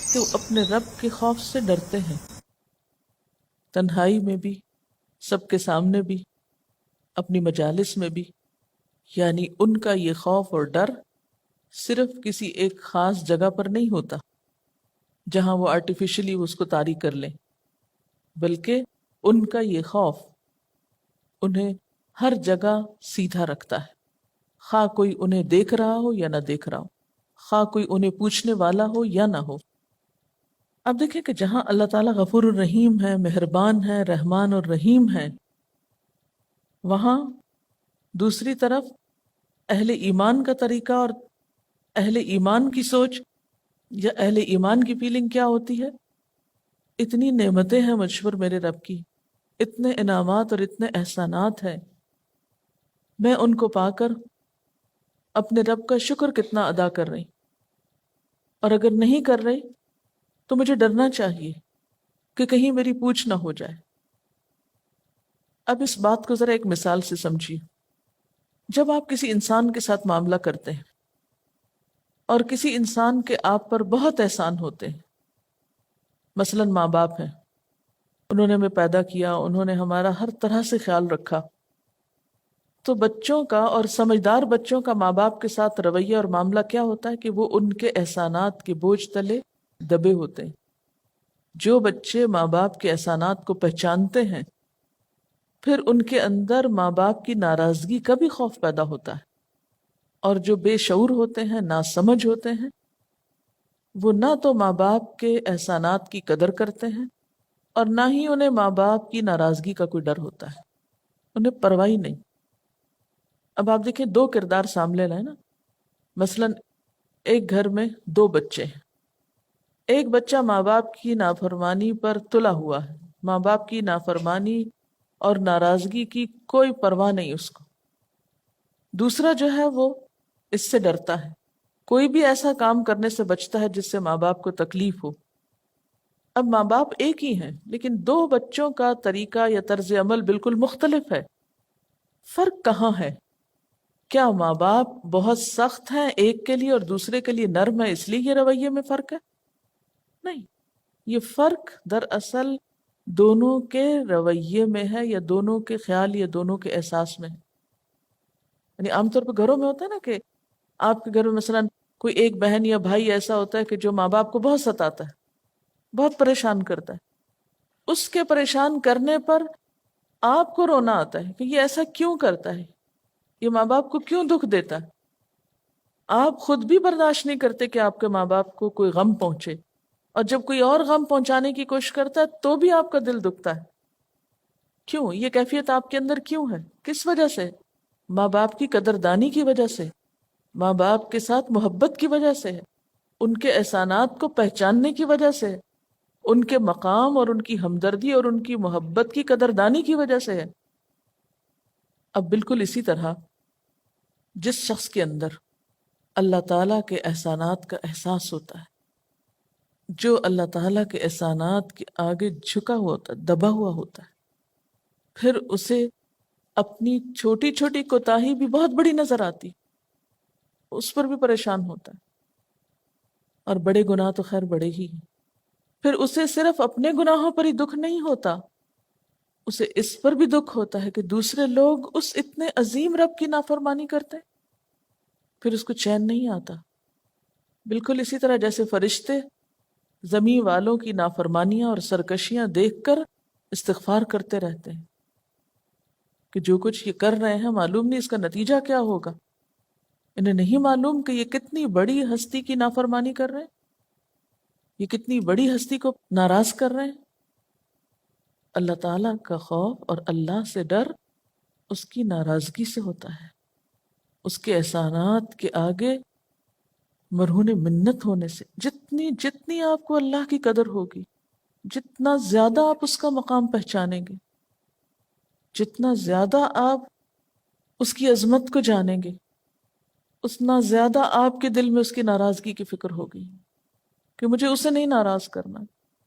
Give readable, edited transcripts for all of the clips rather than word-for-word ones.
کہ وہ اپنے رب کے خوف سے ڈرتے ہیں، تنہائی میں بھی، سب کے سامنے بھی، اپنی مجالس میں بھی۔ یعنی ان کا یہ خوف اور ڈر صرف کسی ایک خاص جگہ پر نہیں ہوتا جہاں وہ آرٹیفیشلی اس کو طاری کر لیں، بلکہ ان کا یہ خوف انہیں ہر جگہ سیدھا رکھتا ہے، خواہ کوئی انہیں دیکھ رہا ہو یا نہ دیکھ رہا ہو، خواہ کوئی انہیں پوچھنے والا ہو یا نہ ہو۔ اب دیکھیں کہ جہاں اللہ تعالیٰ غفور الرحیم ہے، مہربان ہے، رحمان اور رحیم ہے، وہاں دوسری طرف اہل ایمان کا طریقہ اور اہل ایمان کی سوچ یا اہل ایمان کی فیلنگ کیا ہوتی ہے؟ اتنی نعمتیں ہیں مجھ پر میرے رب کی، اتنے انعامات اور اتنے احسانات ہیں، میں ان کو پا کر اپنے رب کا شکر کتنا ادا کر رہی، اور اگر نہیں کر رہی تو مجھے ڈرنا چاہیے کہ کہیں میری پوچھ نہ ہو جائے۔ اب اس بات کو ذرا ایک مثال سے سمجھیے۔ جب آپ کسی انسان کے ساتھ معاملہ کرتے ہیں اور کسی انسان کے آپ پر بہت احسان ہوتے ہیں، مثلا ماں باپ ہیں، انہوں نے ہمیں پیدا کیا، انہوں نے ہمارا ہر طرح سے خیال رکھا، تو بچوں کا اور سمجھدار بچوں کا ماں باپ کے ساتھ رویہ اور معاملہ کیا ہوتا ہے کہ وہ ان کے احسانات کے بوجھ تلے دبے ہوتے ہیں۔ جو بچے ماں باپ کے احسانات کو پہچانتے ہیں، پھر ان کے اندر ماں باپ کی ناراضگی کا بھی خوف پیدا ہوتا ہے، اور جو بے شعور ہوتے ہیں، ناسمجھ ہوتے ہیں، وہ نہ تو ماں باپ کے احسانات کی قدر کرتے ہیں اور نہ ہی انہیں ماں باپ کی ناراضگی کا کوئی ڈر ہوتا ہے، انہیں پرواہ ہی نہیں۔ اب آپ دیکھیں دو کردار سامنے لائیں نا، مثلا ایک گھر میں دو بچے ہیں، ایک بچہ ماں باپ کی نافرمانی پر تلا ہوا ہے، ماں باپ کی نافرمانی اور ناراضگی کی کوئی پرواہ نہیں اس کو، دوسرا جو ہے وہ اس سے ڈرتا ہے، کوئی بھی ایسا کام کرنے سے بچتا ہے جس سے ماں باپ کو تکلیف ہو۔ اب ماں باپ ایک ہی ہیں لیکن دو بچوں کا طریقہ یا طرز عمل بالکل مختلف ہے۔ فرق کہاں ہے؟ کیا ماں باپ بہت سخت ہیں ایک کے لیے اور دوسرے کے لیے نرم ہے اس لیے یہ رویے میں فرق ہے؟ نہیں، یہ فرق دراصل دونوں کے رویے میں ہے، یا دونوں کے خیال یا دونوں کے احساس میں ہے۔ یعنی عام طور پہ گھروں میں ہوتا ہے نا کہ آپ کے گھر میں مثلا کوئی ایک بہن یا بھائی ایسا ہوتا ہے کہ جو ماں باپ کو بہت ستاتا ہے، بہت پریشان کرتا ہے، اس کے پریشان کرنے پر آپ کو رونا آتا ہے کہ یہ ایسا کیوں کرتا ہے، یہ ماں باپ کو کیوں دکھ دیتا ہے۔ آپ خود بھی برداشت نہیں کرتے کہ آپ کے ماں باپ کو کوئی غم پہنچے، اور جب کوئی اور غم پہنچانے کی کوشش کرتا ہے تو بھی آپ کا دل دکھتا ہے۔ کیوں؟ یہ کیفیت آپ کے اندر کیوں ہے؟ کس وجہ سے؟ ماں باپ کی قدردانی کی وجہ سے، ماں باپ کے ساتھ محبت کی وجہ سے ہے، ان کے احسانات کو پہچاننے کی وجہ سے، ان کے مقام اور ان کی ہمدردی اور ان کی محبت کی قدردانی کی وجہ سے ہے۔ اب بالکل اسی طرح جس شخص کے اندر اللہ تعالیٰ کے احسانات کا احساس ہوتا ہے، جو اللہ تعالیٰ کے احسانات کے آگے جھکا ہوا ہوتا ہے، دبا ہوا ہوتا ہے، پھر اسے اپنی چھوٹی چھوٹی کوتاہی بھی بہت بڑی نظر آتی، اس پر بھی پریشان ہوتا ہے، اور بڑے گناہ تو خیر بڑے ہی ہیں۔ پھر اسے صرف اپنے گناہوں پر ہی دکھ نہیں ہوتا، اسے اس پر بھی دکھ ہوتا ہے کہ دوسرے لوگ اس اتنے عظیم رب کی نافرمانی کرتے ہیں، پھر اس کو چین نہیں آتا۔ بالکل اسی طرح جیسے فرشتے زمین والوں کی نافرمانیاں اور سرکشیاں دیکھ کر استغفار کرتے رہتے ہیں کہ جو کچھ یہ کر رہے ہیں معلوم نہیں اس کا نتیجہ کیا ہوگا، انہیں نہیں معلوم کہ یہ کتنی بڑی ہستی کی نافرمانی کر رہے ہیں، یہ کتنی بڑی ہستی کو ناراض کر رہے ہیں۔ اللہ تعالیٰ کا خوف اور اللہ سے ڈر اس کی ناراضگی سے ہوتا ہے، اس کے احسانات کے آگے مرہون منت ہونے سے۔ جتنی جتنی آپ کو اللہ کی قدر ہوگی، جتنا زیادہ آپ اس کا مقام پہچانیں گے، جتنا زیادہ آپ اس کی عظمت کو جانیں گے، اتنا زیادہ آپ کے دل میں اس کی ناراضگی کی فکر ہوگی کہ مجھے اسے نہیں ناراض کرنا،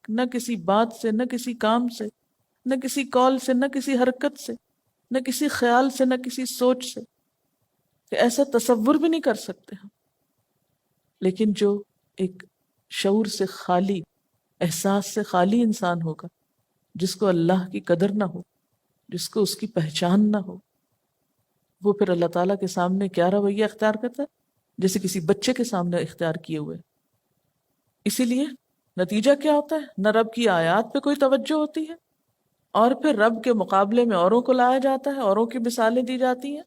نہ کسی بات سے، نہ کسی کام سے، نہ کسی کال سے، نہ کسی حرکت سے، نہ کسی خیال سے، نہ کسی سوچ سے، کہ ایسا تصور بھی نہیں کر سکتے ہم لیکن جو ایک شعور سے خالی، احساس سے خالی انسان ہوگا، جس کو اللہ کی قدر نہ ہو، جس کو اس کی پہچان نہ ہو، وہ پھر اللہ تعالیٰ کے سامنے کیا رویہ اختیار کرتا ہے؟ جیسے کسی بچے کے سامنے اختیار کیے ہوئے۔ اسی لیے نتیجہ کیا ہوتا ہے؟ نہ رب کی آیات پہ کوئی توجہ ہوتی ہے، اور پھر رب کے مقابلے میں اوروں کو لایا جاتا ہے، اوروں کی مثالیں دی جاتی ہیں،